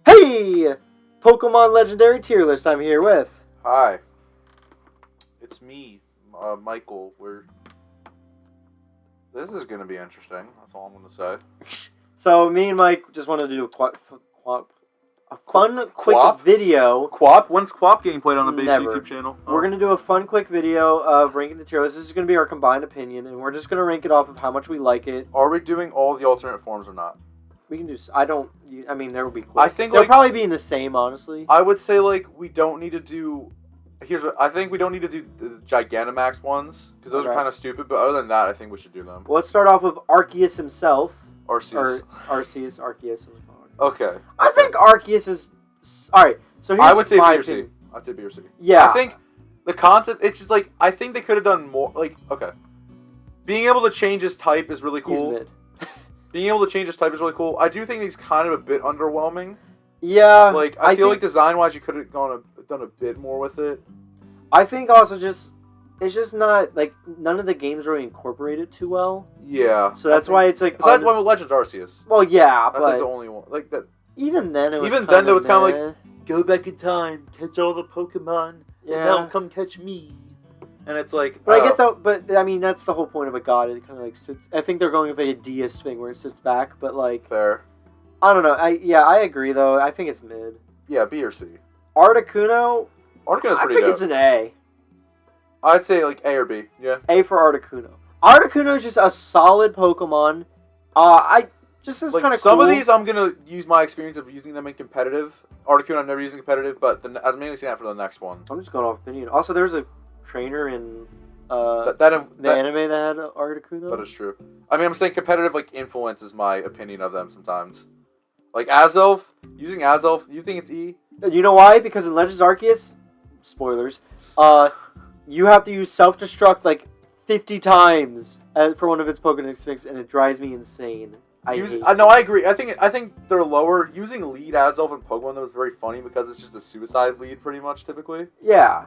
Hey! Pokemon Legendary Tier List I'm here with. Hi. It's me, Michael. This is going to be interesting. That's all I'm going to say. So, me and Mike just wanted to do a fun, quick Quap? video. Quap? When's Quap getting played on the base Never. YouTube channel? We're going to do a fun, quick video of ranking the tier list. This is going to be our combined opinion, and we're just going to rank it off of how much we like it. Are we doing all the alternate forms or not? We can do... I mean, there will be... I think, they'll probably be in the same, honestly. I would say, we don't need to do... I think we don't need to do the Gigantamax ones, because those are kind of stupid, but other than that, I think we should do them. Well, let's start off with Arceus himself. Arceus. Arceus. Okay. I think Arceus is... Alright, so here's I would say B or C. opinion. I'd say B or C. Yeah. I think the concept, it's just I think they could have done more, okay. Being able to change his type is really cool. He's mid. Being able to change his type is really cool. I do think he's kind of a bit underwhelming. Yeah. I feel like design-wise, you could have done a bit more with it. I think also it's just not, none of the games really incorporate it too well. Yeah. So that's why it's like... Besides one with Legends Arceus. Well, yeah, that's but... the only one. That. Even then, it was kind of go back in time, catch all the Pokemon, and now come catch me. And it's like... But I get that, but I mean, that's the whole point of a god. It kind of sits... I think they're going with a deist thing where it sits back, but Fair. I don't know. I agree, though. I think it's mid. Yeah, B or C. Articuno... Articuno's pretty I think it's an A. I'd say A or B, yeah. A for Articuno. Articuno is just a solid Pokemon. Just is kind of cool. Some of these I'm going to use my experience of using them in competitive. Articuno I'm never using competitive, but I'm mainly saying that for the next one. I'm just going off opinion. Also, there's a trainer in the anime that had Articuno. That is true. I mean, I'm saying competitive influences my opinion of them sometimes. Azelf, using Azelf, you think it's E? You know why? Because in Legends Arceus, spoilers, you have to use self-destruct 50 times for one of its Pokédex fix, and it drives me insane. No, I agree. I think they're lower. Using lead Azelf in Pokemon though is very funny because it's just a suicide lead pretty much typically. Yeah,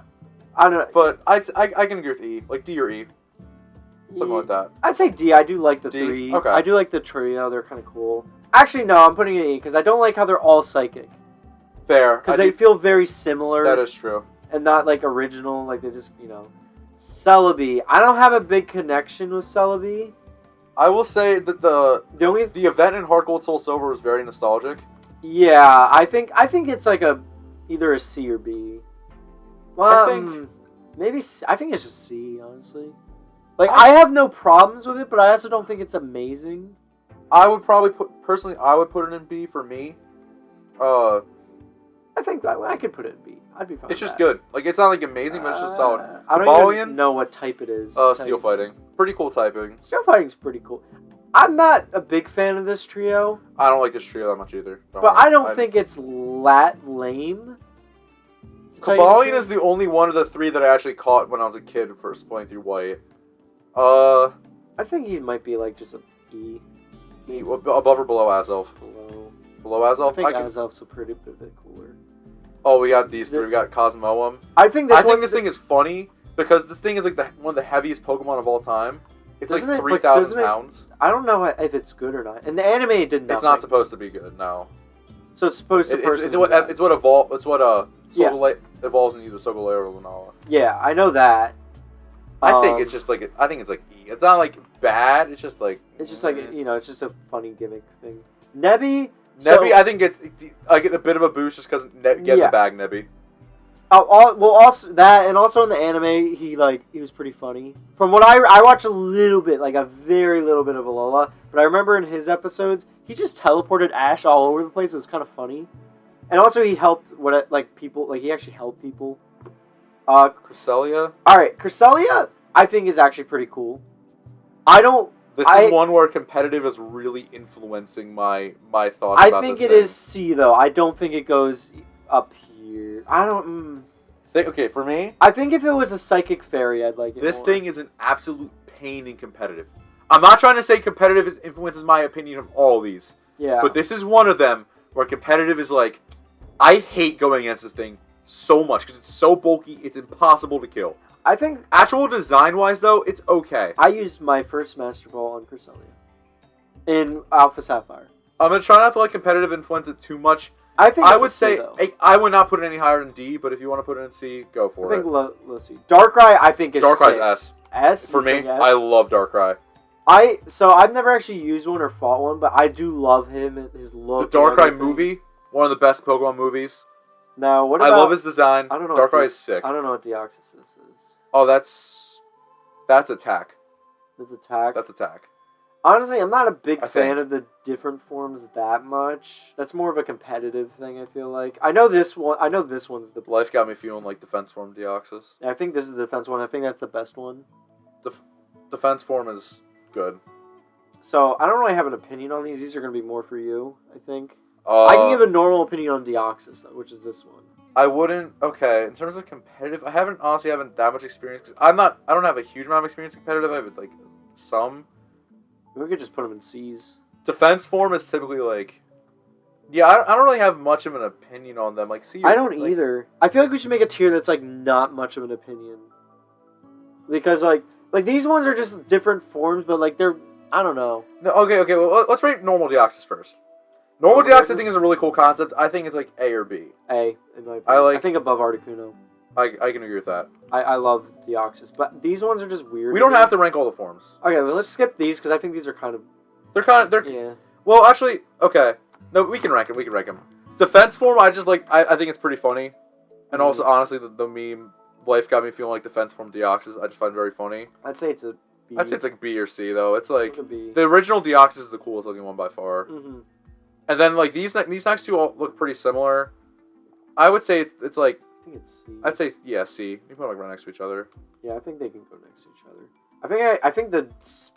I don't know. But I can agree with E, D or E, something like that. I'd say D. I do like the D? three. Okay. I do like the trio. They're kind of cool. Actually, no, I'm putting it in E because I don't like how they're all psychic. Fair. Because they feel very similar. That is true. And not original. They just Celebi. I don't have a big connection with Celebi. I will say that the event in Heart Gold Soul Silver was very nostalgic. Yeah, I think it's either a C or B. Well, maybe I think it's just C, honestly. I have no problems with it, but I also don't think it's amazing. I would probably put it in B for me. I think I could put it in B. I'd be fine. It's just good. It's not amazing, but it's just solid. I don't even know what type it is. Steel Fighting. Pretty cool typing. Steel Fighting's pretty cool. I'm not a big fan of this trio. I don't like this trio that much either. I don't think it's lame. Cobalion is the only one of the three that I actually caught when I was a kid first playing through White. I think he might be just a E. Above or below Azelf? Below Azelf? I think Azelf's a pretty bit cooler. Oh, we got these three. We got Cosmoem. I think this thing is funny because this thing is one of the heaviest Pokemon of all time. It's 3,000 pounds. I don't know if it's good or not. In the anime, it did nothing. It's not supposed to be good, no. So it's supposed to It's what Solgaleo evolves into either Solgaleo or Lunala. Yeah, I know that. I think it's just I think it's E. It's not bad. It's just it's just it's just a funny gimmick thing. Nebby, I think I get a bit of a boost just because get the bag Nebby. Also that, and also in the anime, he was pretty funny. From what I watched a little bit, a very little bit of Alola, but I remember in his episodes, he just teleported Ash all over the place. It was kind of funny, and also he helped people. He actually helped people. Cresselia. All right, Cresselia, I think is actually pretty cool. This is one where competitive is really influencing my thoughts. I think it is C though. I don't think it goes up here. I don't. Okay, for me, I think if it was a Psychic Fairy, I'd like it. This more. thing is an absolute pain in competitive. I'm not trying to say competitive influences my opinion of all these. Yeah. But this is one of them where competitive is I hate going against this thing so much because it's so bulky. It's impossible to kill. I think actual design-wise, though, it's okay. I used my first Master Ball on Cresselia in Alpha Sapphire. I'm gonna try not to let competitive influence it too much. I would say I would not put it any higher than D, but if you want to put it in C, go for it. Let's see. Darkrai, I think is Darkrai's S. S for me. I love Darkrai. So I've never actually used one or fought one, but I do love him and his look. The Darkrai movie, one of the best Pokemon movies. Now, what about... I love his design. I don't know. Darkrai is sick. I don't know what Deoxys is. Oh, that's attack. That's attack? That's attack. Honestly, I'm not a big fan of the different forms that much. That's more of a competitive thing, I feel like. I know this one's the... Life got me feeling like defense form Deoxys. Yeah, I think this is the defense one. I think that's the best one. Defense form is good. So, I don't really have an opinion on these. These are going to be more for you, I think. I can give a normal opinion on Deoxys, though, which is this one. I wouldn't... Okay, in terms of competitive, I honestly haven't that much experience. Cause I don't have a huge amount of experience competitive. I have, like, some... We could just put them in C's. Defense form is typically like... Yeah, I don't really have much of an opinion on them. Like, C. I don't either. I feel like we should make a tier that's like not much of an opinion. Because like these ones are just different forms, but like they're... I don't know. No, okay. Well, let's rate normal Deoxys first. Normal Deoxys I think is a really cool concept. I think it's like A or B. A, in my opinion. I think above Articuno. I can agree with that. I love Deoxys, but these ones are just weird. We don't have to rank all the forms. Okay, well, let's skip these because I think these are kind of... Yeah. Well, actually, okay. No, we can rank them. Defense form, I just like... I think it's pretty funny. And also, honestly, the meme, Life got me feeling like defense form Deoxys, I just find very funny. I'd say it's a B. I'd say it's like B or C, though. It's like... It's a B. The original Deoxys is the coolest looking one by far. Mm-hmm. And then, like, these next two all look pretty similar. I would say it's like... I think it's C. I'd say, yeah, C. You put them like right next to each other. Yeah, I think they can go next to each other. I think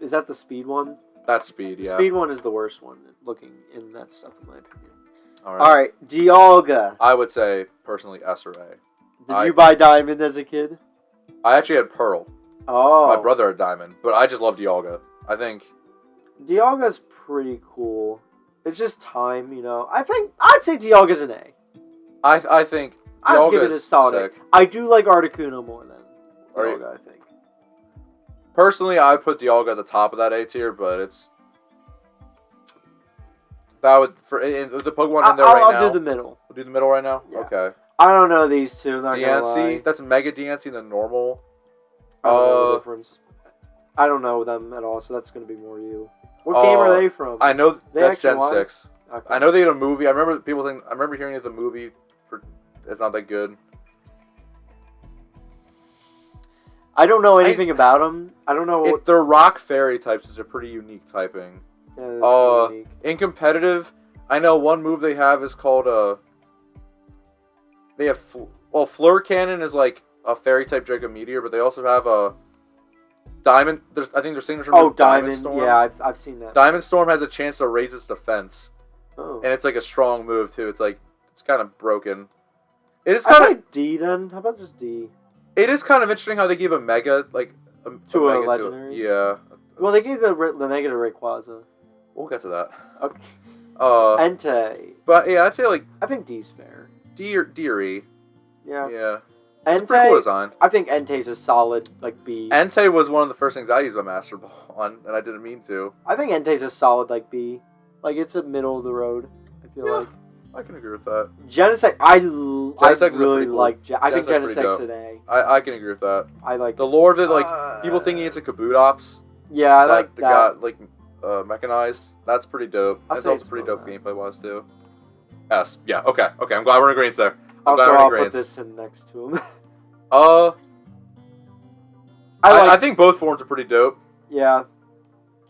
is that the speed one? That's speed, yeah. The speed one is the worst one looking in that stuff, in my opinion. Alright, Dialga. I would say, personally, S or A. Did you buy Diamond as a kid? I actually had Pearl. Oh. My brother had Diamond, but I just love Dialga. I think... Dialga's pretty cool. It's just time, you know. I'd say Dialga's an A. I think... I'd give it a solid A. I do like Articuno more than Dialga, I think. Personally, I would put Dialga at the top of that A tier, but it's... That would... the Pokemon in there right now... I'll do the middle. We'll do the middle right now? Yeah. Okay. I don't know these two, not gonna lie. That's Mega Diancie and the normal. I don't know the difference. I don't know them at all, so that's going to be more you. What game are they from? I know that's Gen 6. Okay. I know they had a movie. I remember hearing that the movie... It's not that good. I don't know anything about them. I don't know. Their rock fairy types is a pretty unique typing. Yeah, unique. In competitive, I know one move they have is called They have Fleur Cannon is like a fairy type Draco Meteor, but they also have a Diamond. I think their signature move. Diamond Storm. Yeah, I've seen that. Diamond Storm has a chance to raise its defense, and it's like a strong move too. It's like it's kind of broken. It is kind of D then. How about just D? It is kind of interesting how they gave a Mega like to a legendary. Yeah. Well, they gave the Mega to Rayquaza. We'll get to that. Okay. Entei. But yeah, I'd say like I think D's fair. D or E. Yeah. Yeah. Entei. Pretty cool design. I think Entei's a solid like B. Entei was one of the first things I used my Master Ball on, and I didn't mean to. I think Entei's a solid like B. Like it's a middle of the road. I feel like. I can agree with that. Genesect, I really like. I think Genesect's an A. I can agree with that. I like the lore of it. Like people thinking it's a Kabutops. Yeah, I like that. Got like mechanized. That's pretty dope. It's also pretty dope gameplay wise too. S. Yeah. Okay. I'm glad we're in agreement there. I'll put this in next to him. I think both forms are pretty dope. Yeah,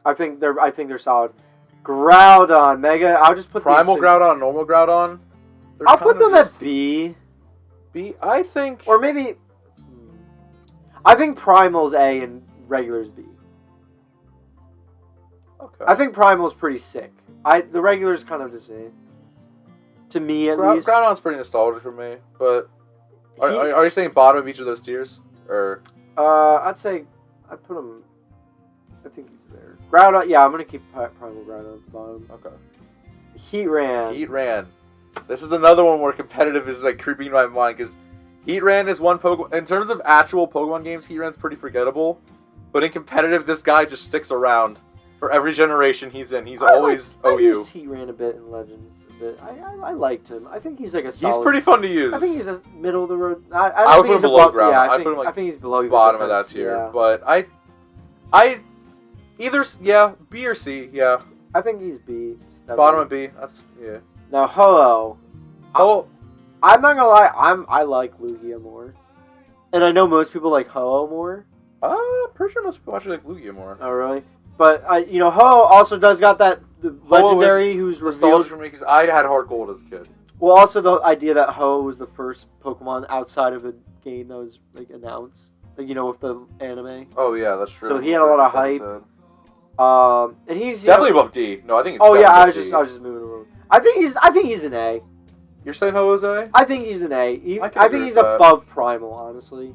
I think they're solid. Groudon, Mega. I'll just put Primal Groudon, Normal Groudon. I'll put them at B. B, I think. Or maybe. I think Primal's A and Regular's B. Okay. I think Primal's pretty sick. The Regular's kind of the same. To me, at least. Groudon's pretty nostalgic for me, but are you saying bottom of each of those tiers, or? I'd say I'd put him. I think he's there. Groudon, yeah, I'm gonna keep Primal Groudon at the bottom. Okay. Heatran. This is another one where competitive is like creeping in my mind because Heatran is one Pokemon. In terms of actual Pokemon games, Heatran's pretty forgettable, but in competitive, this guy just sticks around For every generation he's in, he's I always I OU. used Heat Ran a bit in Legends a bit. I liked him. I think he's like a solid... He's pretty fun to use. I think he's a middle of the road. I would don't put think him he's below above, ground. Yeah, I'd put him, like, I think he's below bottom of that defense, tier. yeah. But either B or C. Yeah. I think he's B. Bottom of B. That's yeah. Now Ho-Oh. Oh, I'm not gonna lie. I like Lugia more, and I know most people like Ho-Oh more. pretty sure most people actually like Lugia more. Oh really? But Ho-Oh also does got the legendary who's Nostalgia revealed. for me because I had Heart Gold as a kid. Well, also the idea that Ho was the first Pokemon outside of a game that was like announced, like, with the anime. Oh yeah, that's true. So he had a lot of hype. And he's Definitely above D. No, I think it's Oh yeah, I was D. just moving around. I think he's an A. You're saying Jose? I think he's an A. I I agree think he's with that. above Primal, honestly.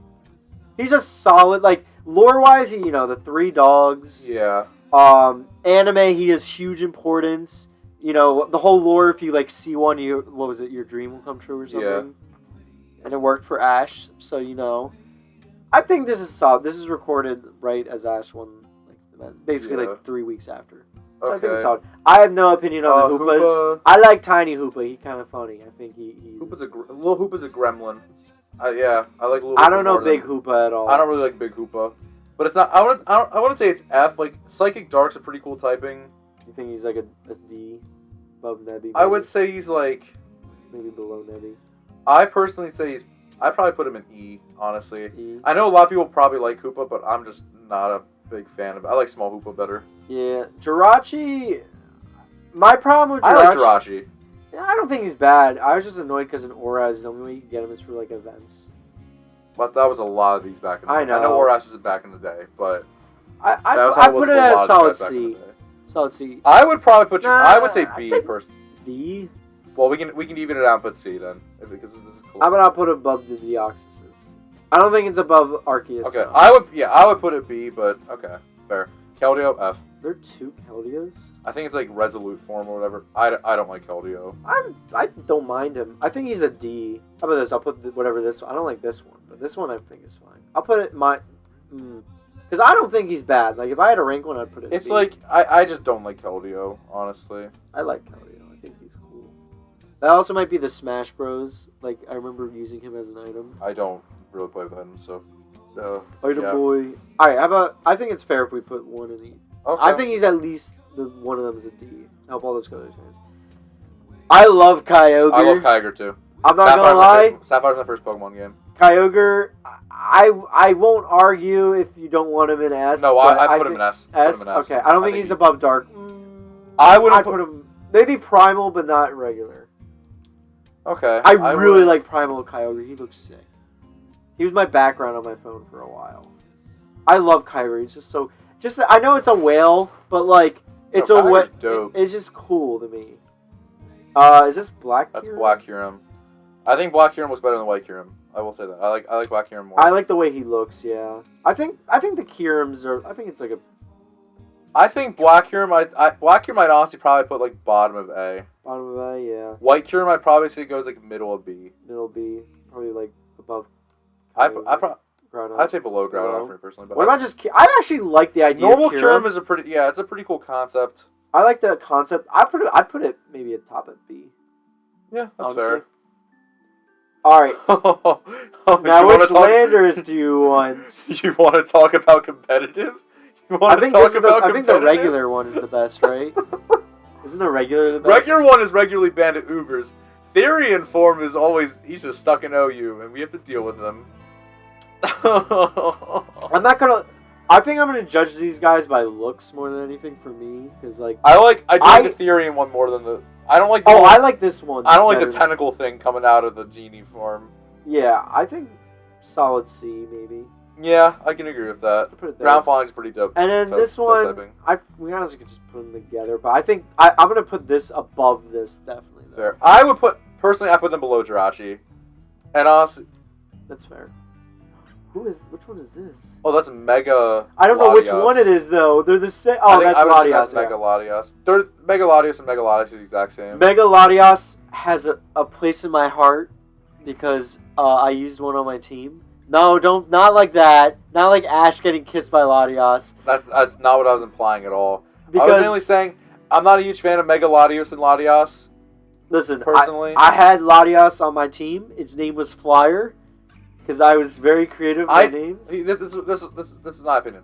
He's a solid, like, lore-wise, the three dogs. Yeah. Anime, he has huge importance. The whole lore, if you, like, see one, your dream will come true or something. Yeah. And it worked for Ash, so, I think this is solid. This is recorded right as Ash won, like, basically, Yeah. like, 3 weeks after. So I think Okay. it's solid. I have no opinion on the Hoopas. Hoopa. I like Tiny Hoopa. He's kind of funny. I think he Little Hoopa's a gremlin. Yeah, I like Little. I don't know more than- Big Hoopa at all. I don't really like Big Hoopa, but it's not. I wouldn't say it's F. Like Psychic Dark's a pretty cool typing. You think he's like a D above Nebby? Maybe? I would say he's like. Maybe below Nebby. I personally say I'd probably put him in E. Honestly, E. I know a lot of people probably like Hoopa, but I'm just not a big fan of it. I like Small Hoopa better. Yeah, Jirachi. My problem with Jirachi. I like Jirachi. Yeah, I don't think he's bad. I was just annoyed because in Oraz, the only way you can get him is for like events. But that was a lot of these back in the day. I know. I know Oras isn't back in the day, but I that was put it a as lot of solid guys back in the C. day. Solid C. I would probably put. I would say I'd B say first. B. Well, we can even it out and put C then, because this is cool. I'm gonna put it above the Deoxysis. I don't think it's above Arceus. Okay, though. I would put it B, but okay, fair. Keldeo F. There are two Keldeos. I think it's like Resolute form or whatever. I don't like Keldeo. I don't mind him. I think he's a D. How about this? I'll put whatever this. I don't like this one, but this one I think is fine. I'll put it because I don't think he's bad. Like if I had to rank one, I'd put it. It's B. like I just don't like Keldeo, honestly. I like Keldeo. I think he's cool. That also might be the Smash Bros. Like I remember using him as an item. I don't really play with him, so. Item yeah. boy. All right. How about? I think it's fair if we put one in each. Okay. I think he's at least one of them is a D. Help all those colors fans. I love Kyogre. I love Kyogre too. I'm not gonna lie. Sapphire's my first Pokemon game. Kyogre, I won't argue if you don't want him in S. No, I put him in S. S? Put him in S. Okay, I don't think he's above Dark. I wouldn't I'd put him maybe Primal, but not regular. Okay. I really like Primal Kyogre. He looks sick. He was my background on my phone for a while. I love Kyogre. He's just so. I know it's a whale, but like it's a whale. Dope. It's just cool to me. Is this Black? That's Kyurem? Black Kyurem. I think Black Kyurem was better than White Kyurem. I will say that. I like Black Kyurem more. I like the way he looks. Yeah, I think the Kyurems are. I think it's like a. I think Black Kyurem. Black Kyurem I'd honestly probably put like bottom of A. Bottom of A, yeah. White Kyurem I'd probably say goes like middle of B. Middle B, probably like above. I'd say below Groudon for me personally. But what about just? I actually like the idea. Normal of Kyurem is it's a pretty cool concept. I like the concept. I'd put it maybe atop of B. Yeah, that's honestly. fair. All right. Now, which Landers do you want? You want to talk about competitive? I think the regular one is the best, right? Isn't the regular the best? Regular one is regularly banned at Ubers. Therian form is always he's just stuck in OU, and we have to deal with him. I'm not gonna. I think I'm gonna judge these guys by looks more than anything for me, because like I do like the Therian one more than the. I don't like. I like this one. I don't like the tentacle thing coming out of the genie form. Yeah, I think solid C maybe. Yeah, I can agree with that. Put it there. Ground Falling is pretty dope. And then this one, we honestly could just put them together, but I think I'm gonna put this above this definitely. Though. Fair. I would put them below Jirachi, and honestly, that's fair. Which one is this? Oh, that's Mega. I don't know which one it is though. They're the same. Oh, that's Latias. That's Mega Latias. Mega Latias and Mega Latias are the exact same. Mega Latias has a place in my heart because I used one on my team. No, not like that. Not like Ash getting kissed by Latias. That's not what I was implying at all. Because I was mainly saying I'm not a huge fan of Mega Latios and Latias. listen, Personally, I had Latias on my team. Its name was Flyer because I was very creative with names. This is my opinion.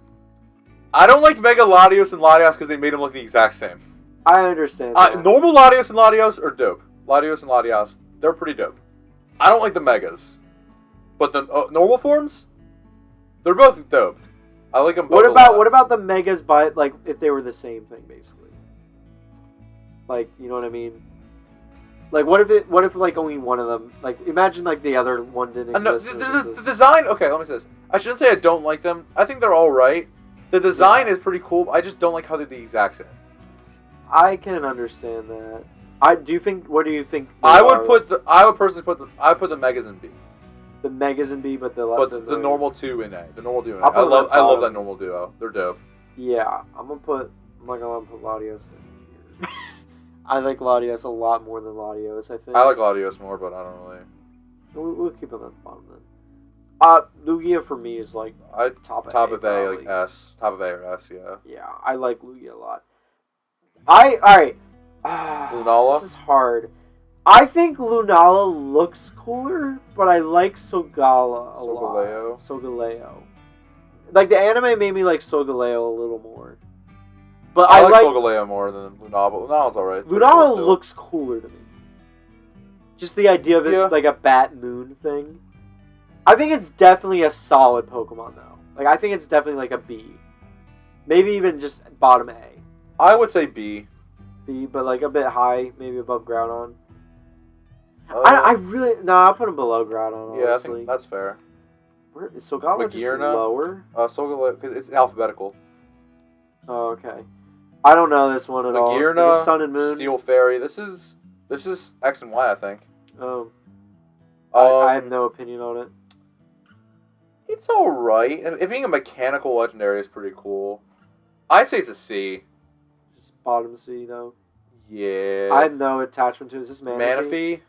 I don't like Mega Latios and Latias because they made them look the exact same. I understand. That. Normal Latios and Latios are dope. Latios and Latias, they're pretty dope. I don't like the Megas. But the normal forms, they're both dope. I like them both. What about the Megas by like if they were the same thing basically? Like, you know what I mean? Like what if like only one of them, like imagine like the other one didn't exist. The design, okay, let me say this. I shouldn't say I don't like them. I think they're all right. The design is pretty cool. I just don't like how they're the exact same. I can understand that. What do you think? I would personally put the Megas in B. The Megas in B, but the normal 2 in A. The normal duo in A. I love that normal duo. They're dope. Yeah, I'm not gonna put Latios in here. I like Latios a lot more than Latios, I think. I like Latios more, but I don't really. We'll keep them at the bottom then. Lugia for me is like top of A, like S. Top of A or S, yeah. Yeah, I like Lugia a lot. Alright. Lunala? This is hard. I think Lunala looks cooler, but I like Sogala a lot. Solgaleo. Like, the anime made me like Solgaleo a little more. But I like Solgaleo more than Lunala, but Lunala's alright. Lunala looks cooler to me. Just the idea of it, like a bat moon thing. I think it's definitely a solid Pokemon, though. Like, I think it's definitely like a B. Maybe even just bottom A. I would say B. B, but like a bit high, maybe above Groudon. I'll put him below Groudon, honestly. Yeah, I think that's fair. Where is Sogala just lower? Solgaleo, because it's alphabetical. Oh, okay. I don't know this one at all. Is this Sun and Moon? Steel Fairy. This is X and Y, I think. Oh. I have no opinion on it. It's alright. It being a mechanical legendary is pretty cool. I'd say it's a C. Just bottom C, though. Yeah. I have no attachment to it. Is this Manaphy?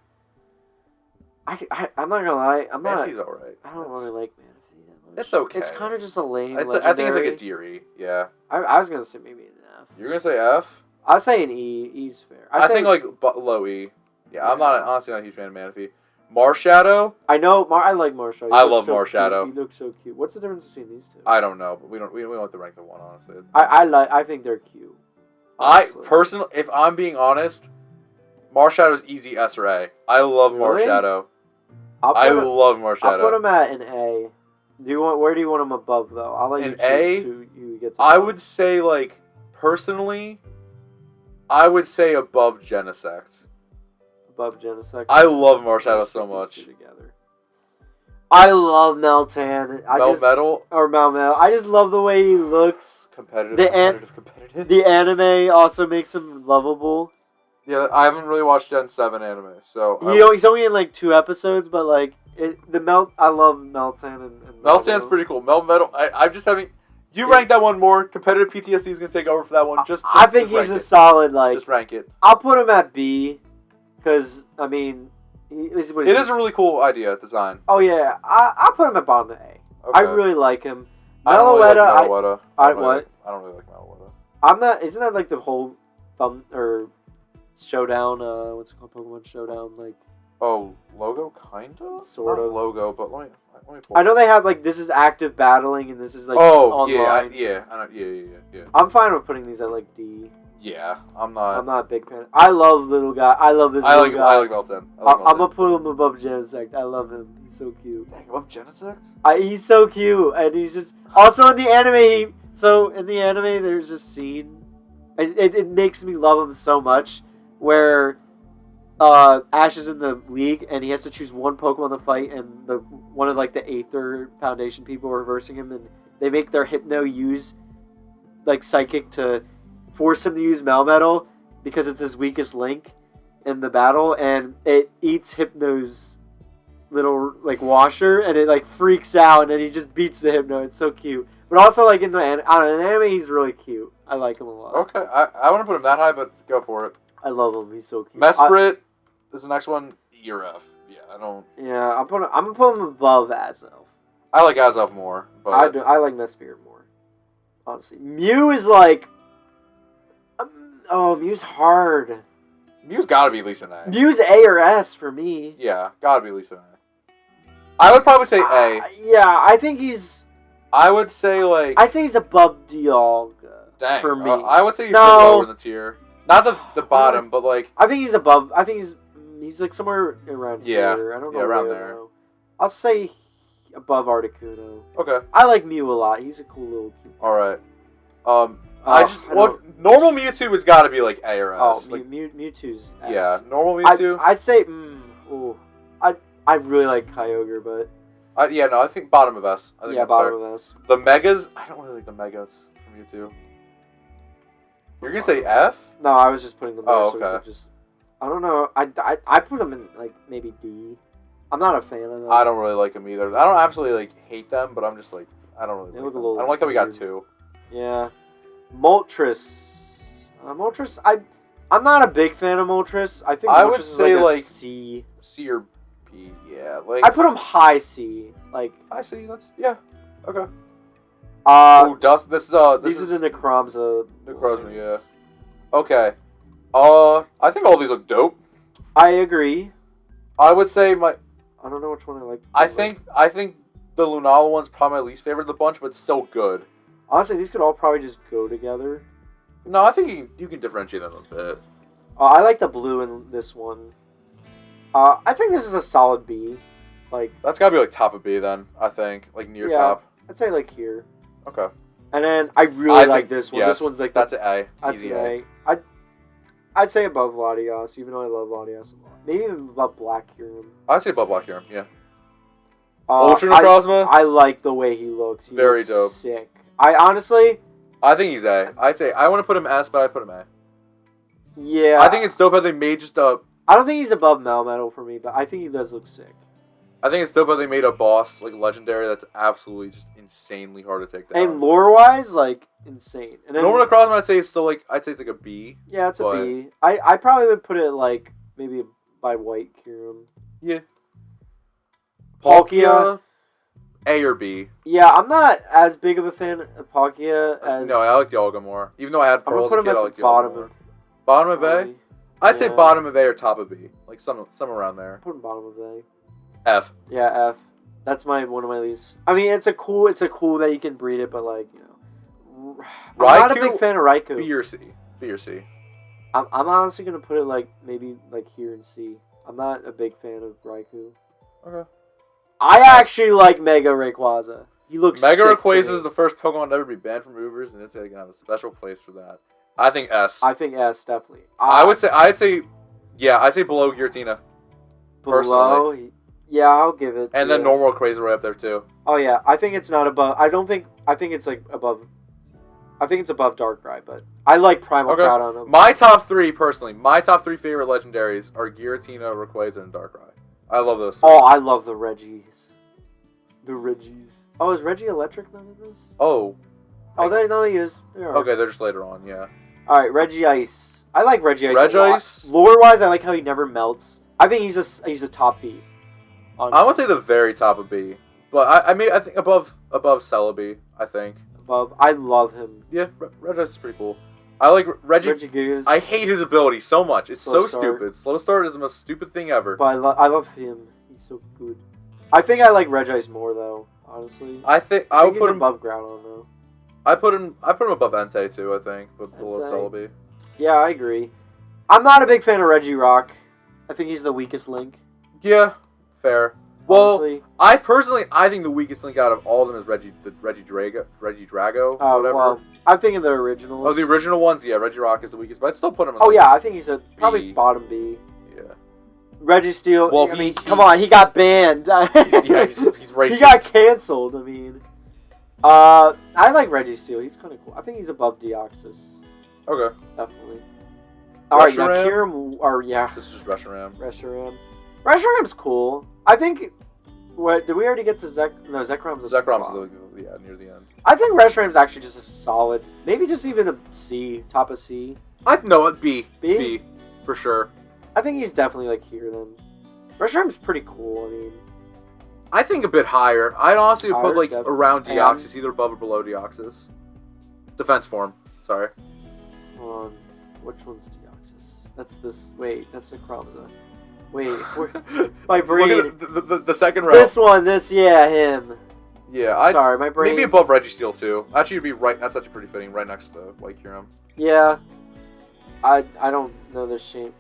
Manaphy? I'm not gonna lie. Manaphy's alright. I don't really like Manaphy that much. It's okay. It's kind of just a lame I think it's like a Deary. Yeah. I was gonna say maybe an F. You're gonna say F? I'll say an E. E's fair. I think like low E. Yeah, I'm honestly not a huge fan of Manaphy. Marshadow? I know. I like Marshadow. I love Marshadow. He looks so cute. What's the difference between these two? I don't know, but we don't have to rank the one, honestly. I think they're cute. Honestly. I personally, if I'm being honest, Marshadow's easy S or A. I love Marshadow. I love Marshadow. I'll put him at an A. Where do you want him above though? I'll let you choose who gets. I would say personally, I would say above Genesect. Above Genesect. I love Marshadow so much. I love Meltan. Melmetal. I just love the way he looks. Competitive. The anime also makes him lovable. Yeah, I haven't really watched Gen 7 anime, so... He's only in, 2 episodes, but, I love Meltan and Meltan's pretty cool. Melmetal, I'm just having... You rank that one more. Competitive PTSD is going to take over for that one. I think he's a solid, Just rank it. I'll put him at B, because, it is a really cool idea, design. Oh, yeah. I'll put him at bottom A. Okay. I really like him. Meloetta. I don't really like Meloetta. I'm not... Isn't that, the whole Showdown, what's it called? Pokemon Showdown, logo, kinda? Sort of. Logo, but let me pull I know they have, this is active battling, and this is, online. Yeah. I'm fine with putting these at, D. Yeah, I'm not a big fan. I love little guy. I love this little guy. I like Meltan. I'm gonna put him above Genesect. I love him. He's so cute. Dang, above Genesect? He's so cute, and he's just... Also, in the anime, there's a scene... It makes me love him so much, where Ash is in the league and he has to choose one Pokemon to fight, and one of the Aether Foundation people are reversing him, and they make their Hypno use Psychic to force him to use Melmetal because it's his weakest link in the battle, and it eats Hypno's little washer, and it freaks out, and then he just beats the Hypno. It's so cute. But also in the anime, he's really cute. I like him a lot. Okay, I want to put him that high, but go for it. I love him. He's so cute. Mesprit is the next one. E or F. Yeah, I don't. Yeah, I'm gonna put him above Azelf. I like Azelf more, but I like Mesprit more. Honestly, Mew is Oh, Mew's hard. Mew's gotta be at least an A. Mew's A or S for me. Yeah, gotta be at least an A. I would probably say A. Yeah, I think he's... I would say, like... I'd say he's above Dialga. Dang. For me. I would say he's No. lower in the tier. Not the bottom, but, like... I think he's above... I think he's like somewhere around here. I don't know. Yeah, around where, there. though. I'll say above Articuno. Okay. I like Mew a lot. He's a cool little cute. Alright. Normal Mewtwo has got to be like A or S. Oh, Mewtwo's S. Yeah, normal Mewtwo. I'd say, I really like Kyogre, but I think bottom of S. I think that's bottom fair. of S. The Megas, I don't really like the Megas from Mewtwo. You're gonna say F? No, I was just putting them there. Oh, So okay. I don't know. I put them in like maybe D. I'm not a fan of them. I don't really like them either. I don't absolutely like hate them, but I'm just like I don't really They like look a them. little I don't like how we got weird. 2. Yeah, Moltres. Moltres. I'm not a big fan of Moltres. I think I Moltres would is say, like a like, C. C or B, yeah. Like I put him high C. Like I see. That's yeah. Okay. This these is are the Necromza. Necrozma, yeah. Okay. I think all these look dope. I agree. I would say my. I don't know which one I like. I think the Lunala one's probably my least favorite of the bunch, but still good. Honestly, these could all probably just go together. No, I think you can differentiate them a bit. I like the blue in this one. I think this is a solid B. Like That's gotta be like top of B then. I think like near top. I'd say like here. Okay. And then I really like this one. Yes, This one's like that's an A. that's Easy an A. I'd say above Latios, even though I love Latios a lot. Maybe even above Black Kyurem. I'd say above Black Kyurem, yeah. Ultra Necrozma? I like the way he looks. He Very looks dope. Sick. I think he's A. I'd say I want to put him S, but I put him A. Yeah. I think it's dope how they made just a. I don't think he's above Melmetal for me, but I think he does look sick. I think it's dope how they made a boss like legendary that's absolutely just insanely hard to take down. And lore wise, like insane. And then, Normal Necrozma, I'd say it's still like it's like a B. Yeah, it's a B. I probably would put it like maybe by White Kyurem. Yeah. Palkia. A or B. Yeah, I'm not as big of a fan of Palkia as. No, I like Dialga more. Even though I had Pearl as a kid, I like Dialga more. Bottom of A? I'd say bottom of A or top of B. Like some around there. Put him bottom of A. F. Yeah, F. That's one of my least. I mean, it's a cool that you can breed it, but like, you know. I'm not a big fan of Raikou. B or C. B or C. I'm honestly gonna put it like maybe like here in C. I'm not a big fan of Raikou. Okay. I actually like Mega Rayquaza. He looks Mega sick Rayquaza to is the first Pokemon to ever be banned from movers, and it's gonna have a special place for that. I think S. I think S definitely. I'd say below Giratina. Below, yeah, I'll give it. And then normal Rayquaza right up there too. Oh yeah, I think it's not above. I think it's like above. I think it's above Darkrai, but I like Primal Crowd on them. My top 3 favorite legendaries are Giratina, Rayquaza, and Darkrai. I love those 3. Oh, I love the Reggies. Oh, is Reggie Electric none of this? Oh. No, he is. Okay, they're just later on, yeah. Alright, Regice. I like Regice Regice? Lore-wise, I like how he never melts. I think he's a top B. I would say the very top of B. But I think above Celebi, I think. Above. I love him. Yeah, Regice is pretty cool. I like Regigigas. I hate his ability so much. It's Slow so start. stupid. Slow start is the most stupid thing ever. But I love him. He's so good. I think I like Regice more though, honestly. I think would put him above Groudon though. I put him above Entei too, I think, but below Celebi. Yeah, I agree. I'm not a big fan of Regirock. I think he's the weakest Link. Yeah, fair. Well, honestly. I think the weakest Link out of all of them is Regidrago, whatever. Well, I'm thinking the originals. Oh, the original ones, yeah, Regirock is the weakest, but I'd still put him in I think he's probably bottom B. Yeah. Registeel, well, I mean, come on, he got banned. he's racist. He got canceled, I mean. I like Registeel, he's kind of cool. I think he's above Deoxys. Okay. Definitely. Alright, now Reshiram? Kyurem, This is just Reshiram. Reshiram's cool. I think, did we already get to Zekrom's near the end. I think Reshiram's actually just a solid, maybe just even a C, top of C. B. B? B, for sure. I think he's definitely like here then. Reshiram's pretty cool, I mean. I think a bit higher. I'd honestly put like definitely. around Deoxys, either above or below Deoxys. Defense form, sorry. Hold on. which one's Deoxys? That's this. Wait, that's Necromza. Wait, my brain. Look at the second round. This one, yeah, him. Yeah, sorry, my brain. Maybe above Registeel too. Actually, it'd be right. That's actually pretty fitting, right next to White Kyurem. Yeah, I don't know this shape.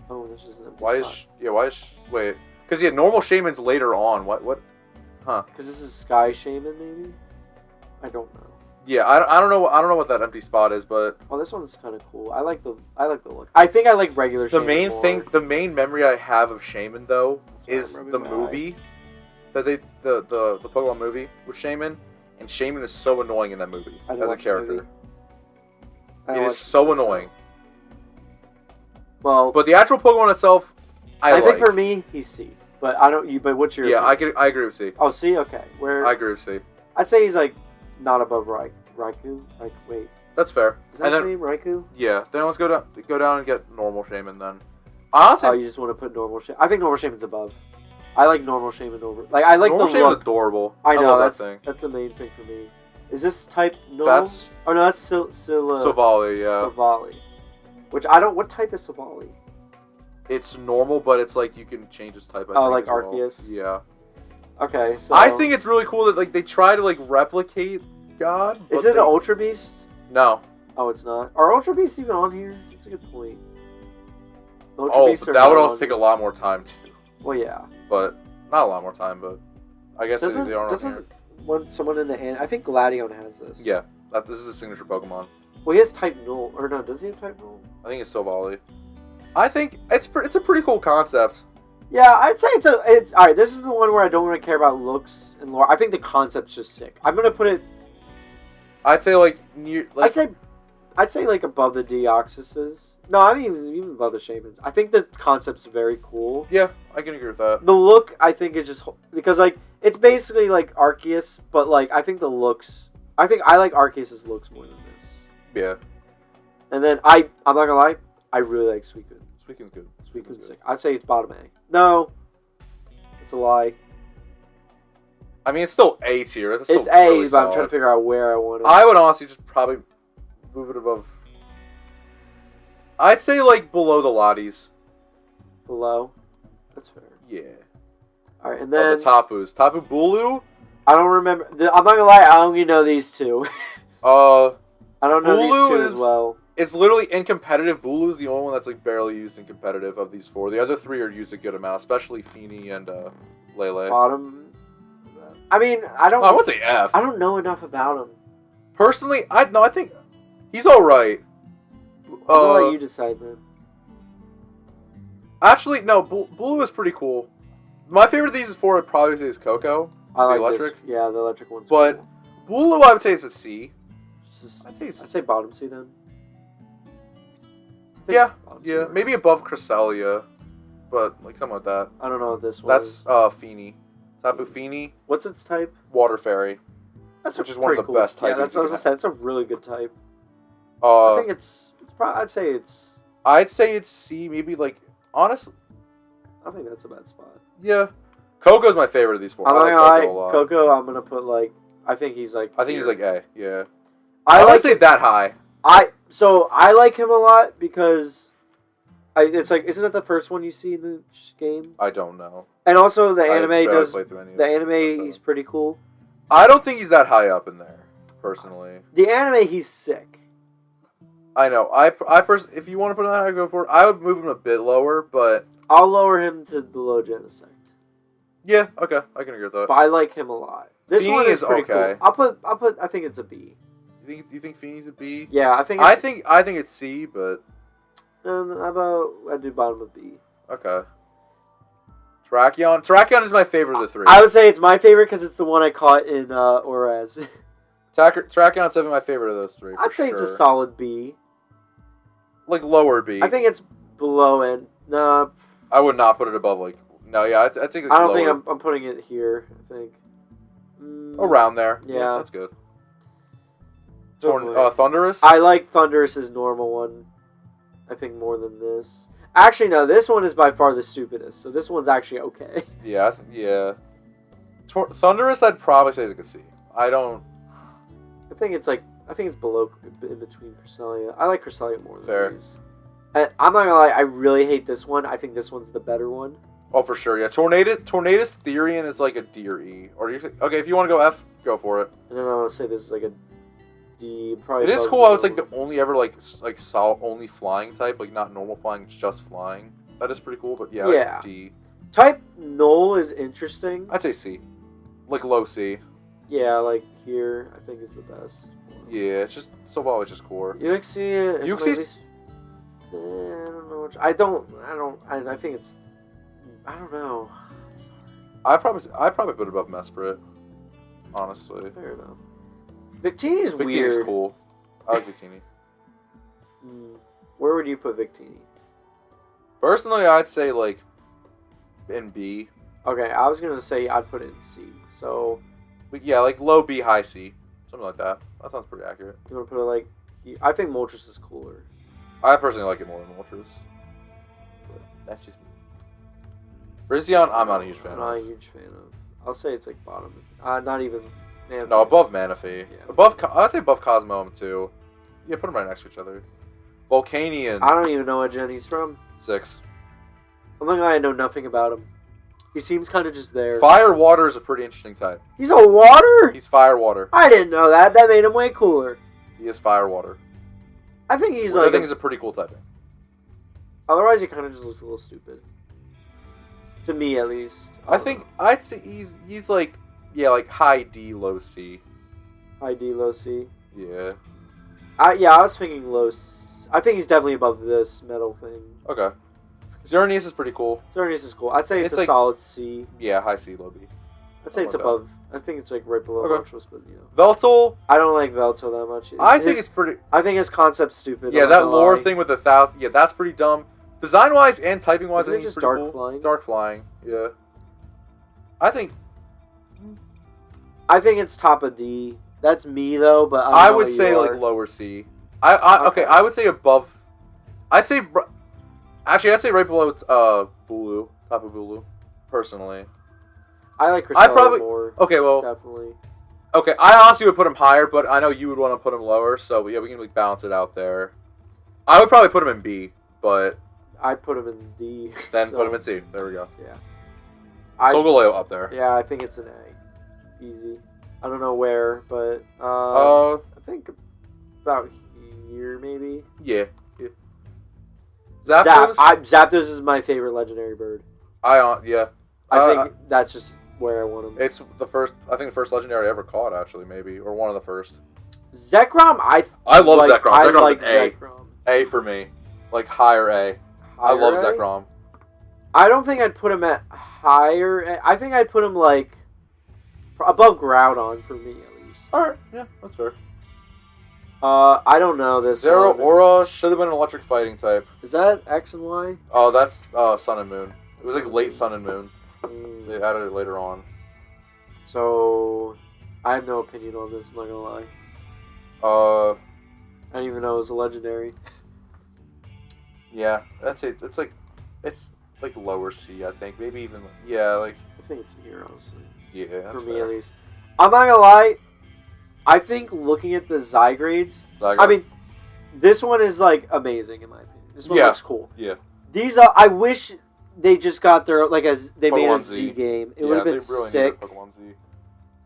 Oh, this is an empty spot. Wait? Because normal Shaman's later on. What? Huh? Because this is Sky Shaman, maybe. I don't know. Yeah, I don't know. I don't know what that empty spot is, but oh, this one's kind of cool. I like the look. I think I like regular. The Shaman more. the main memory I have of Shaman though is the movie that the Pokemon movie with Shaman, and Shaman is so annoying in that movie as a character. It is so annoying. Well, but the actual Pokemon itself, I think for me he's C. But I don't. But what's your? Yeah, opinion? I agree with C. Oh, C. Okay, I agree with C. I'd say he's like not above Raikou. Like, wait. That's fair. Is that his name, Raikou? Yeah. Then let's go down and get normal Shaman then. Honestly, oh, you just want to put normal Shaman? I think normal Shaman's above. I like normal Shaman over. Like, I like normal the Shaman's look. Adorable. I know that thing. That's the main thing for me. Is this type no? That's. Oh no, that's Silvally, yeah. Silvally. Which I don't. What type is Silvally? It's normal, but it's like you can change its type. I think, like well. Arceus. Yeah. Okay, so I think it's really cool that like they try to like replicate God. Is it an Ultra Beast? No. Oh, it's not. Are Ultra Beasts even on here? That's a good point. But that would also take a lot more time too. Well, yeah. But not a lot more time, but I guess they aren't on here. Someone in the end? I think Gladion has this. Yeah, this is a signature Pokemon. Well, he has Type Null, or no? Does he have Type Null? I think it's Silvally. I think it's a pretty cool concept. Yeah, I'd say it's all right. This is the one where I don't really care about looks and lore. I think the concept's just sick. I'm gonna put it. I'd say like I'd say like above the Deoxyses. No, I mean even above the Shamans. I think the concept's very cool. Yeah, I can agree with that. The look, I think, is just because like it's basically like Arceus, but like I think the looks. I think I like Arceus's looks more than this. Yeah. And then I'm not gonna lie, I really like Suicune. Suicune's good. Suicune's sick. I'd say it's bottom A. No, it's a lie. I mean, it's still A tier. It's A, really but I'm trying to figure out where I want it. I would honestly just probably move it above. I'd say like below the Lotties. Below? That's fair. Yeah. Alright, and then... the Tapus. Tapu Bulu? I don't remember... I'm not gonna lie, I only know these two. I don't know these two as well. It's literally in competitive. Bulu is the only one that's like barely used in competitive of these four. The other three are used a good amount, especially Feeny and Lele. Bottom? I mean, I don't... I would say F. I don't know enough about him. Personally, I think he's alright. I'll let you decide then. Actually, no, Bulu is pretty cool. My favorite of these four I'd probably say is Coco. I like the electric. This. Yeah, the electric one's But cool. Bulu, I would say is a C. I'd say bottom C then. Yeah, maybe above Cresselia, but like something like that. I don't know what this one is. That's Feeny. Tapu Feeny. What's its type? Water Fairy. Which is one of the best types. Yeah, that's what I was gonna say. It's a really good type. I think it's probably. I'd say it's C. Maybe like honestly. I think that's a bad spot. Yeah, Coco's my favorite of these four. I like Coco a lot. Coco, I'm gonna put like. I think he's like A. Yeah. I wouldn't say that high. I like him a lot because it's like, isn't it the first one you see in the game? I don't know. And also the anime he's pretty cool. I don't think he's that high up in there, personally. The anime he's sick. I know. If you want to put him that high, go for it. I would move him a bit lower, but I'll lower him to below Genesect. Yeah, okay, I can agree with that. But I like him a lot. This one is pretty okay. Cool. I'll put. I think it's a B. You think Feeney's a B? Yeah, I think. I think it's C, but. How about I do bottom of B? Okay. Terrakion is my favorite of the three. I would say it's my favorite because it's the one I caught in Oraz. Terrakion's definitely my favorite of those three. I'd say it's a solid B. Like lower B. I think it's below end. No. I would not put it above like. No, yeah, I think it's I don't lower. think I'm putting it here. I think. Around there. Yeah, that's good. Thundurus? I like Thundurus' normal one. I think more than this. Actually, no. This one is by far the stupidest. So this one's actually okay. Yeah, Thundurus, I'd probably say is like a C. I think it's below, in between Cresselia. I like Cresselia more than these. I'm not gonna lie, I really hate this one. I think this one's the better one. Oh, for sure, yeah. Tornadus Therian is like a D or E. Or okay, if you want to go F, go for it. And then I want to say this is like a D. Probably. It is cool. It's like the only ever like solid only flying type, like not normal flying, just flying. That is pretty cool. But yeah, like D. Type Null is interesting. I'd say C, like low C. Yeah, like here, I think is the best. Yeah, it's just so far it's just core. Uxie. Uxie's. I don't know. I think it's. I don't know. I probably put it above Mesprit. Honestly. Fair enough. Victini's weird. Victini's cool. I like Victini. Where would you put Victini? Personally, I'd say like in B. Okay, I was gonna say I'd put it in C. So. But yeah, like low B, high C, something like that. That sounds pretty accurate. You wanna put it like? I think Moltres is cooler. I personally like it more than Moltres. But that's just me. Virizion, I'm not a huge fan of. I'm not a huge fan of. I'll say it's like bottom. Not even. Manaphy. No, above Manaphy. Yeah, I'd say above Cosmo too. Yeah, put them right next to each other. Volcanion. I don't even know what gen he's from. 6. I'm not gonna lie, I know nothing about him. He seems kind of just there. Fire Water is a pretty interesting type. He's a water? He's Fire Water. I didn't know that. That made him way cooler. He is Fire Water. I think he's Which like. I think is a pretty cool typing. Otherwise, he kind of just looks a little stupid. To me, at least. I think I'd say he's like like high D, low C. High D, low C. Yeah. I was thinking low C. I think he's definitely above this metal thing. Okay. Xerneas is pretty cool. Xerneas is cool. I'd say it's a like, solid C. Yeah, high C, low B. I'd say it's above. I think it's like right below Moltres, but you know. Veltal. I don't like Veltal that much. I think it's pretty. I think his concept's stupid. Yeah, that lore thing with 1,000. Yeah, that's pretty dumb. Design wise and typing wise, I think it's it's dark pretty cool. flying. Dark flying. Yeah. I think it's top of D. That's me though, but I would say like lower C. Okay, I would say above. I'd say right below Bulu, top of Bulu, personally. I like Cresselia more. Okay, well, definitely. Okay, I honestly would put him higher, but I know you would want to put him lower, so yeah, we can like balance it out there. I would probably put him in B, but I'd put him in D. Then put him in C. There we go. Yeah. Solgaleo up there. Yeah, I think it's an A. Easy. I don't know where, but I think about here maybe. Yeah. Zapdos? Zapdos is my favorite legendary bird. Yeah. I think that's just where I want him. It's the first. I think the first legendary I ever caught, actually, maybe, or one of the first. Zekrom, I love Zekrom. I Zekrom's like an A. Zekrom. A for me, like higher A. I love Zekrom. I don't think I'd put him at higher A. I think I'd put him like above Groudon for me at least. All right, yeah, that's fair. I don't know this. Zeraora should have been an electric fighting type. Is that X and Y? Oh, that's Sun and Moon. It was like late Sun and Moon. They added it later on. So, I have no opinion on this, I'm not gonna lie. I didn't even know it was a legendary. Yeah, that's it. It's like lower C, I think. Maybe even, yeah, like... I think it's here, honestly. Yeah, that's for me, fair. at least. I'm not gonna lie, I think looking at the Zygrades, I mean, this one is, like, amazing, in my opinion. This one looks cool. Yeah. These are, I wish... They just got their they Pokemon made a Z Z game. It would have been really sick. Pokemon Z.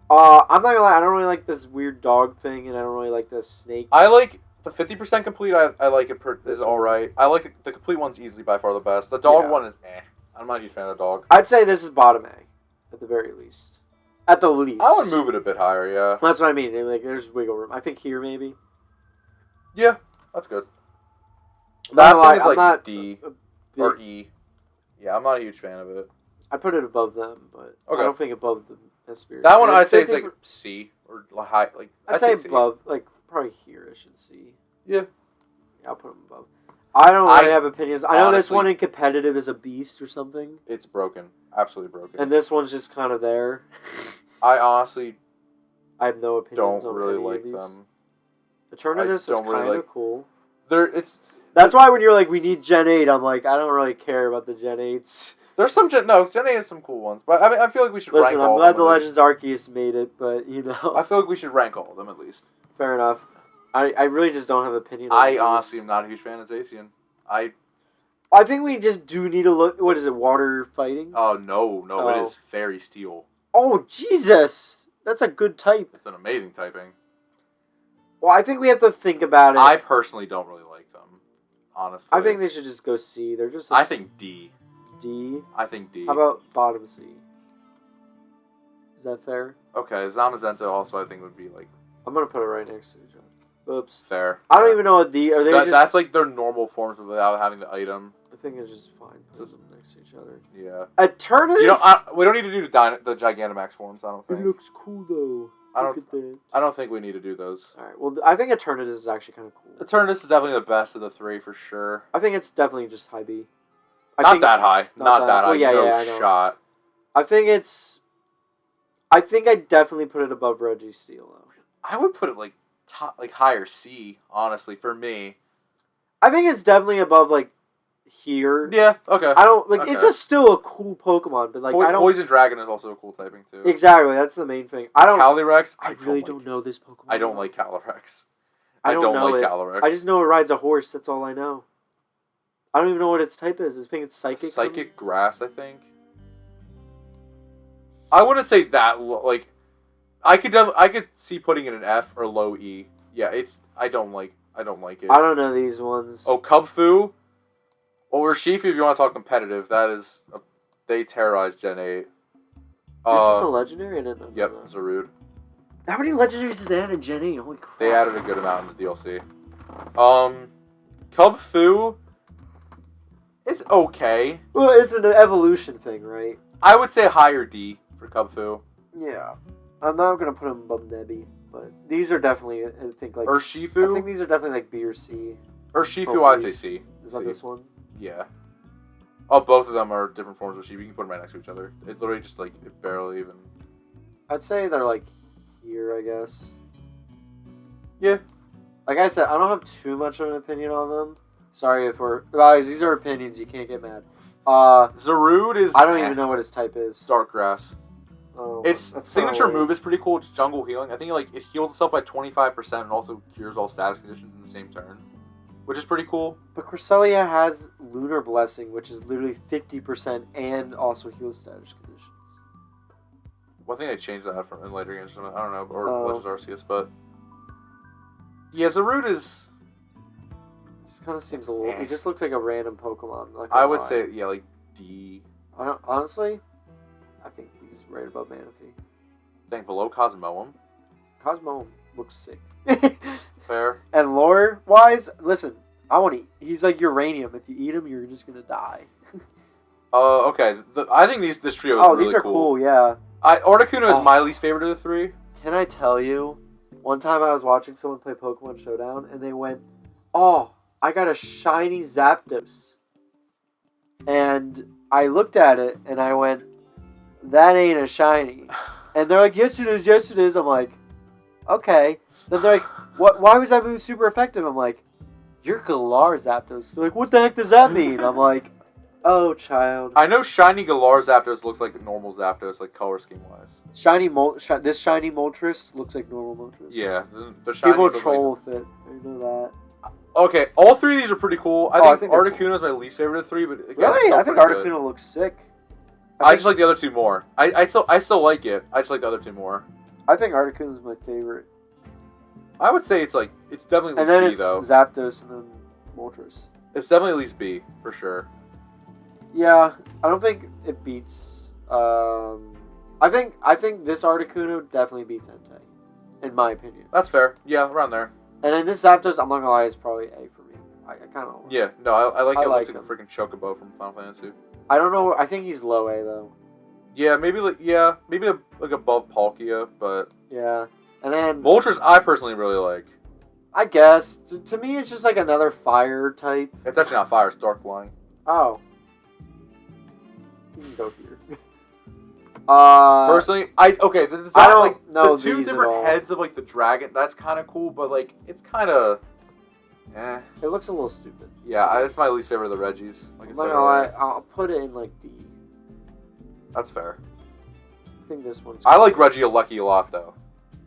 I'm not gonna lie. I don't really like this weird dog thing, and I don't really like the snake. I like the 50% complete. I like it. Is all right. I like the complete one's easily by far the best. The dog one is eh. I'm not a huge fan of the dog. I'd say this is bottom A, at the very least. At the least. I would move it a bit higher. Yeah. That's what I mean. Like, there's wiggle room. I think here maybe. Yeah, that's good. That thing is like D or E. Yeah, I'm not a huge fan of it. I put it above them, but I don't think above the Spirit. That one I'd say is like C or high. Like I'd say above, like probably here-ish in C. Yeah. I'll put them above. I don't really have opinions. I know this one in competitive is a beast or something. It's broken, absolutely broken. And this one's just kind of there. I honestly have no opinions. Don't really like them. Eternatus is kind of cool. That's why when you're like, we need Gen 8, I'm like, I don't really care about the Gen 8s. There's some Gen 8 has some cool ones, but I mean, I feel like we should rank all of them. Listen, I'm glad the Legends Arceus made it, but, you know. I feel like we should rank all of them, at least. Fair enough. I really just don't have an opinion on I honestly am not a huge fan of Zacian. I I think we just do need to look. What is it? Water fighting? Oh no, it is Fairy Steel. Oh Jesus, that's a good type. It's an amazing typing. Well, I think we have to think about it. I personally don't really like them, honestly. I think they should just go C. They're just. I think D. D. I think D. How about bottom C? Is that fair? Okay, Zamazenta also I think would be like. I'm gonna put it right next to each other. Oops. Fair. I don't even know what D are they. That's like their normal forms without having the item. I think it's just fine. Put them next to each other. Yeah. Eternus. You know, we don't need to do the Gigantamax forms. I don't think. It looks cool though. I don't think we need to do those. All right. Well, I think Eternus is actually kind of cool. Eternus is definitely the best of the three for sure. I think it's definitely just high B. Not that high. Not that high. Well, yeah, no shot. I think I definitely put it above Reggie Steele though. I would put it like higher C, honestly, for me. I think it's definitely above like here. Yeah. Okay. I don't like. Okay. It's still a cool Pokemon, but like I don't. Poison Dragon is also a cool typing too. Exactly. That's the main thing. I don't. Calyrex. I really don't know this Pokemon. I don't like Calyrex. I don't like Calyrex. I just know it rides a horse. That's all I know. I don't even know what its type is. I think it's psychic. Psychic Grass, I think. I wouldn't say that like. I could see putting it in F or low E. Yeah, I don't like it. I don't know these ones. Oh, Cubfu. Or Shifu if you want to talk competitive. They terrorized Gen 8. Is this a legendary? I didn't know. Yep, Zarude. How many legendaries did they add in Gen 8? Holy crap. They added a good amount in the DLC. Cubfu. It's okay. Well, it's an evolution thing, right? I would say higher D for Cubfu. Yeah. I'm not going to put them above Nebby, but these are definitely, I think, like... Urshifu? I think these are definitely, like, B or C. Urshifu, I'd say C. Is that this one? Yeah. Oh, both of them are different forms of Urshifu. You can put them right next to each other. It literally just, like, it barely even... I'd say they're, like, here, I guess. Yeah. Like I said, I don't have too much of an opinion on them. Sorry if we're... Guys, these are opinions. You can't get mad. Zarude is... I don't even know what his type is. Dark Grass. Oh, its signature move is pretty cool. It's Jungle Healing. I think it heals itself by 25% and also cures all status conditions in the same turn, which is pretty cool. But Cresselia has Lunar Blessing, which is literally 50% and also heals status conditions. Well, I think they changed that in later games. I don't know, or Legends Arceus, but yeah, Zarude is. This kind of seems a little. It just looks like a random Pokemon. Like I would say, yeah, like D. Honestly, I think he's right above Manaphy. Think below Cosmoem. Cosmoem looks sick. Fair. And lore-wise, listen, I want to. He's like uranium. If you eat him, you're just gonna die. Okay. I think this trio is really cool. Oh, these are cool. Yeah. Articuno is my least favorite of the three. Can I tell you? One time I was watching someone play Pokemon Showdown, and they went, "Oh, I got a shiny Zapdos," and I looked at it and I went, "That ain't a shiny." And they're like, "Yes, it is. Yes, it is." I'm like, "Okay." Then they're like, "What? Why was that move super effective?" I'm like, "You're Galar Zapdos." They're like, "What the heck does that mean?" I'm like, "Oh, child." I know shiny Galar Zapdos looks like normal Zapdos, like color scheme wise. This shiny Moltres looks like normal Moltres. Yeah, the shiny. People troll with it. I know that. Okay, all three of these are pretty cool. I think Articuno is my least favorite of the three, but again, really, I think Articuno looks sick. I just like the other two more. I still like it. I just like the other two more. I think Articuno is my favorite. I would say it's definitely at least B though. And then it's Zapdos and then Moltres. It's definitely at least B for sure. Yeah, I don't think it beats. I think this Articuno definitely beats Entei, in my opinion. That's fair. Yeah, around there. And then this Zapdos, I'm not gonna lie, is probably A for me. I kind of. Yeah, no, I like it. It looks like him. a freaking Chocobo from Final Fantasy. I don't know. I think he's low A though. Yeah, maybe like above Palkia, but yeah. And then Moltres, I personally really like. I guess to me, it's just like another fire type. It's actually not fire; it's Dark Flying. Oh. You can go here. Personally, the design, I don't know the two these different heads of like the dragon. That's kind of cool, but like it's kind of, It looks a little stupid. Yeah, it's my least favorite of the Reggies. Like I said earlier. I'll put it in like D. That's fair. I think this one's. I like Regieleki a lot though.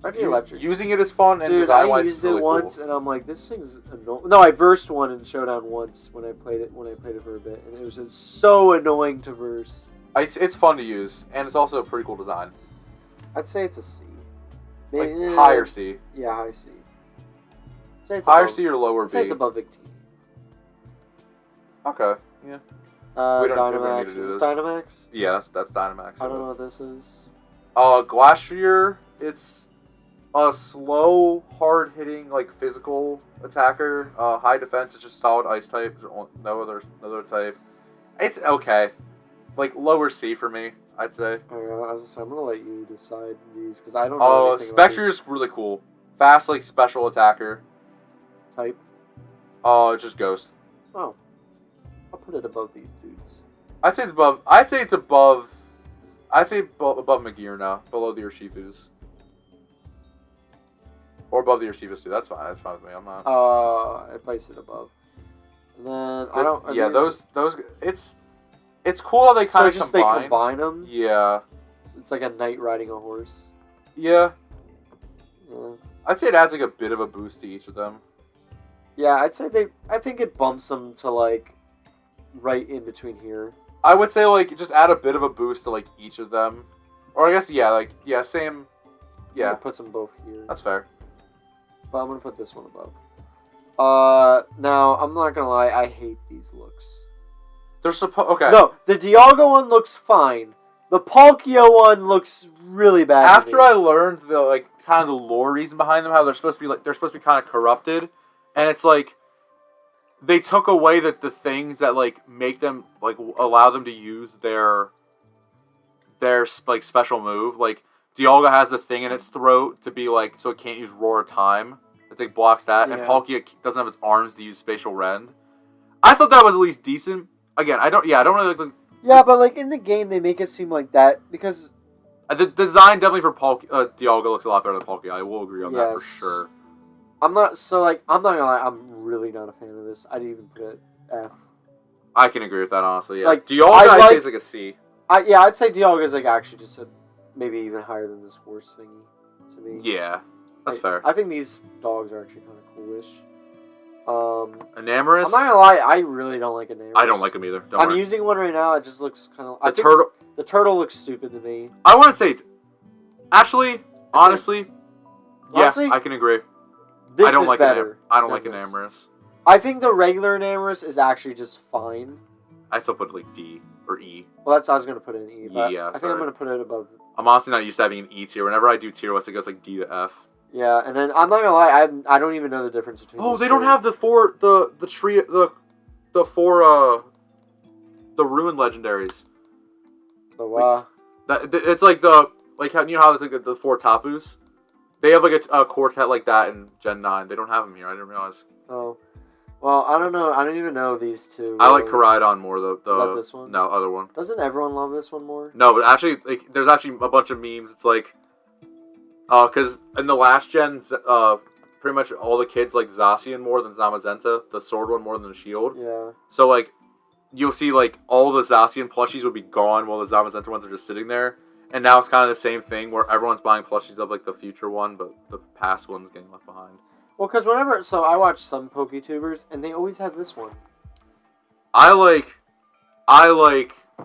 Electric. Using it is fun, and Dude, design-wise, I used it's really it once, cool. and I'm like, this thing's annoying. No, I versed one in Showdown once when I played it for a bit, and it was just so annoying to verse. It's fun to use, and it's also a pretty cool design. I'd say it's a C. Like higher C. Yeah, high C. I'd say it's Higher above, C or lower I'd say B. it's above Victini. Okay, yeah. We don't need Dynamax. to Is do this this. Dynamax? Yeah, that's Dynamax. I don't know what this is. Glastrier, it's a slow, hard-hitting, like, physical attacker. High defense, it's just solid ice type. No other type. It's okay. Like, lower C for me, I'd say. I'm gonna let you decide these, because I don't know anything about Spectre is really cool. Fast, like, special attacker. type. It's just Ghost. Oh. I'll put it above these dudes. I'd say it's above above Megear now, below the Urshifus. Or above the Urshifus too. That's fine. That's fine with me. I'm not. I place it above. And then those. It's cool how they kind of just combine. they combine them. Yeah. It's like a knight riding a horse. Yeah. Yeah. I'd say it adds like a bit of a boost to each of them. Yeah, I think it bumps them to like right in between here. I would say like just add a bit of a boost to like each of them, or I guess same. Yeah. It puts them both here. That's fair. But I'm gonna put this one above. Now I'm not gonna lie, I hate these looks. They're okay. No, the Dialga one looks fine. The Palkia one looks really bad. After I learned the like kind of the lore reason behind them, how they're supposed to be kind of corrupted, and it's like they took away the things that like make them like allow them to use their like special move. Like Dialga has the thing in its throat to be like so it can't use Roar Time. It like blocks that, and Palkia doesn't have its arms to use Spatial Rend. I thought that was at least decent. Again, I don't really like the... Yeah, but like in the game, they make it seem like that because the design definitely for Dialga looks a lot better than Palkia. I will agree on that for sure. I'm not gonna lie. I'm really not a fan of this. I didn't even put it F. I can agree with that honestly. Yeah, like Dialga I'd say is like a C. I'd say Dialga is like actually just maybe even higher than this horse thingy to me. Yeah, that's fair. I think these dogs are actually kind of coolish. Enamorous? I'm not gonna lie, I really don't like Enamorous. I don't like them either. I'm using one right now. It just looks kind of. The turtle looks stupid to me. I want to say it's actually, honestly, yeah, I can agree. This I don't is like better. I don't like Enamorous. I think the regular Enamorous is actually just fine. I still put it like D or E. Well, I was gonna put it in E. But yeah, I think I'm gonna put it above. I'm honestly not used to having an E tier. Whenever I do tier lists, it goes like D to F. Yeah, and then I'm not gonna lie, I don't even know the difference between. Oh, they don't have the four the ruined legendaries. It's like how you know how it's like the four Tapus. They have like a quartet like that in Gen 9. They don't have them here. I didn't realize. Oh, well, I don't know. I don't even know these two. Really. I like Koraidon more. Is that this one? No, other one. Doesn't everyone love this one more? No, but actually, like, there's actually a bunch of memes. It's like, because in the last gens, pretty much all the kids like Zacian more than Zamazenta, the sword one more than the shield. Yeah. So like, you'll see like all the Zacian plushies would be gone while the Zamazenta ones are just sitting there. And now it's kind of the same thing where everyone's buying plushies of like the future one, but the past one's getting left behind. Well, because I watch some PokeTubers, and they always have this one. I like...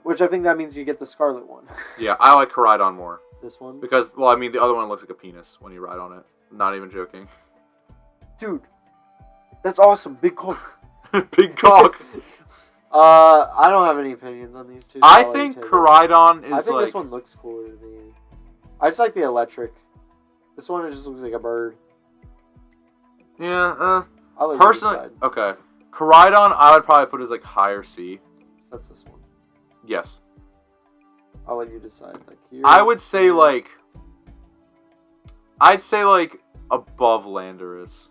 Which I think that means you get the Scarlet one. Yeah, I like Koraidon more. This one? Because, well, I mean, the other one looks like a penis when you ride on it. Not even joking. Dude, that's awesome. Big cock. Big cock. I don't have any opinions on these two. So I think Koraidon is I think like... this one looks cooler to me. I just like the electric. This one just looks like a bird. Yeah, I'll let personally, you decide. okay. Koraidon, I would probably put as like higher C. So that's this one. Yes. I'll let you decide. Like here. I would say like... I'd say like above Landorus.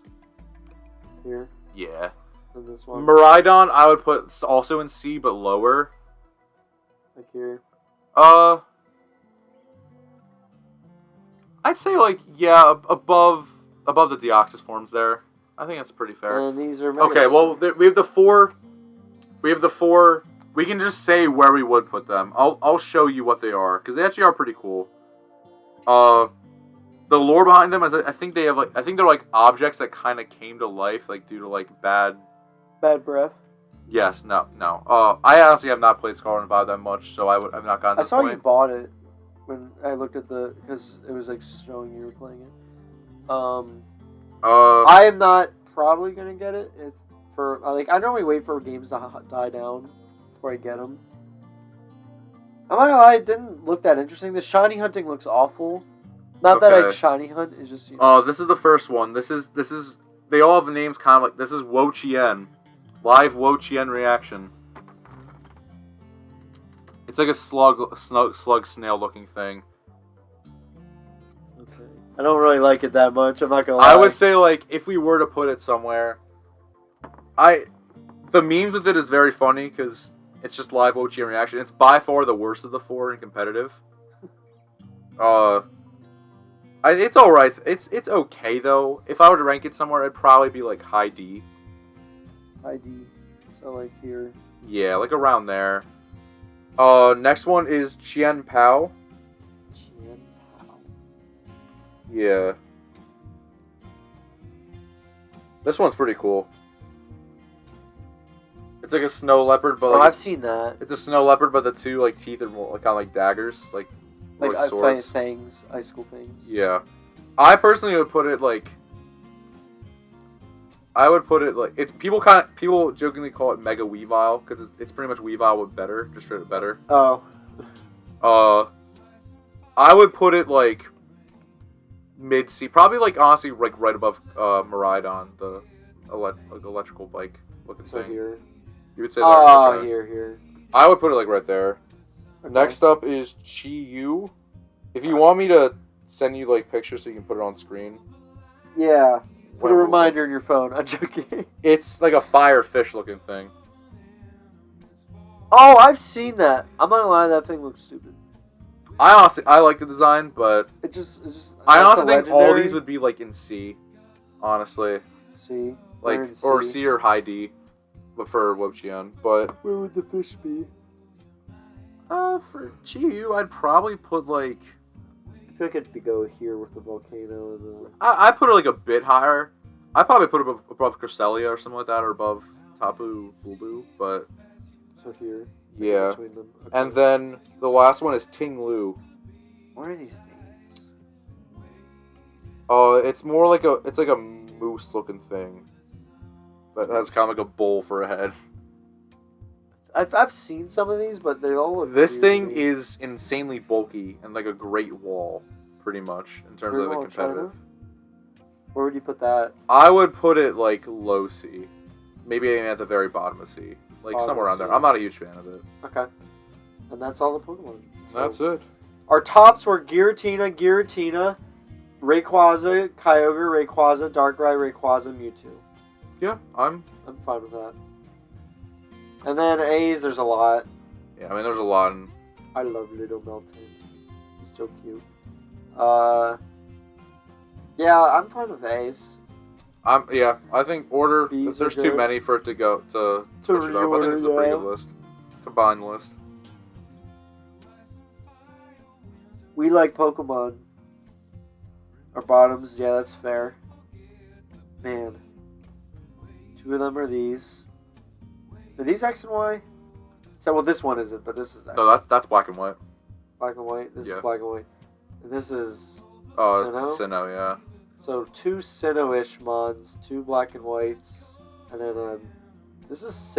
Here? Yeah. And this one? Miraidon, I would put also in C, but lower. Like here? I'd say like, yeah, above the Deoxys forms there. I think that's pretty fair. And these are okay, well, we have the four. We can just say where we would put them. I'll show you what they are, because they actually are pretty cool. The lore behind them is I think they have like I think they're like objects that kind of came to life like due to like bad breath. Yes, no. I honestly have not played Scarlet and Violet that much, so I've not gotten to I saw you bought it when I looked at because it was like showing you were playing it. I am not probably gonna get it I normally wait for games to die down before I get them. I'm not gonna lie, it didn't look that interesting. The shiny hunting looks awful. Not that I shiny hunt, it's just this is the first one. This is they all have names kind of like this is Wo Chien. Live Wo Chien reaction. It's like a slug snail looking thing. Okay. I don't really like it that much, I'm not gonna lie. I would say like if we were to put it somewhere the memes with it is very funny because it's just live Wo Chien reaction. It's by far the worst of the four in competitive. It's alright. It's okay though. If I were to rank it somewhere, it'd probably be like high D. High D. So like here. Yeah, like around there. Next one is Chien Pao. Chien Pao. Yeah. This one's pretty cool. It's like a snow leopard, but like I've seen that. It's a snow leopard, but the two like teeth are more like kind of like daggers, like swords. Fangs, icicle fangs. Yeah, I personally would put it like. It's people jokingly call it Mega Weavile because it's pretty much Weavile with better, just straight up better. Oh. I would put it like mid C, probably like honestly like right above Miraidon, the electrical bike looking thing. Here. You would say that. Okay. Here. I would put it like right there. Okay. Next up is Chi Yu. If you want me to send you like pictures so you can put it on screen. Yeah. Put a reminder in your phone. I'm joking. It's like a fire fish looking thing. Oh, I've seen that. I'm not gonna lie, that thing looks stupid. I like the design, but it just. I honestly think all these would be like in C. Honestly. C. Like or C or high D, but for Wo Chien. But where would the fish be? For Chi Yu, I'd probably put like. I feel like it'd go here with the volcano and the. I put it like a bit higher. I'd probably put it above Cresselia or something like that, or above Tapu Bulu, but. So here. Yeah. Between them. Okay. And then the last one is Ting Lu. What are these names? It's more like it's like a moose looking thing. That has kind of like a bowl for a head. I've seen some of these, but they all look This thing is insanely bulky and like a great wall, pretty much, in terms of the competitive. Where would you put that? I would put it like low C. Maybe at the very bottom of C. Like somewhere around there. I'm not a huge fan of it. Okay. And that's all the Pokemon. So that's it. Our tops were Giratina, Rayquaza, Kyogre, Rayquaza, Darkrai, Rayquaza, Mewtwo. Yeah, I'm fine with that. And then A's, there's a lot. Yeah, I mean, there's a lot. I love Little Melton. He's so cute. Yeah, I'm fine with A's. I think order. There's too many for it to go to switch it up. I think it's a pretty good list, combined list. We like Pokemon. Our bottoms, yeah, that's fair. Man, two of them are these. Are these X and Y? So, well, this one isn't, but this is X. No, that's black and white. Black and white? This is black and white. And this is Sinnoh, yeah. So, two Sinnoh-ish mons, two black and whites, and then, this is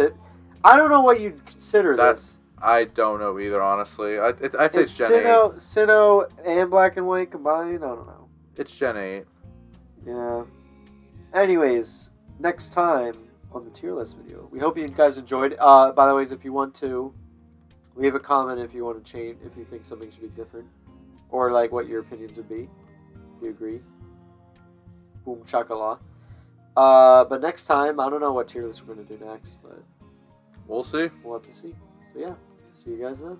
I don't know what you'd consider this. I don't know either, honestly. I'd say it's Gen 8. Sinnoh and black and white combined? I don't know. It's Gen 8. Yeah. Anyways, next time on the tier list video. We hope you guys enjoyed. By the way, if you want to leave a comment if you want to change, if you think something should be different, or like what your opinions would be, if you agree. Boom chakala. But next time, I don't know what tier list we're gonna do next, but we'll see. We'll have to see. So yeah, see you guys then.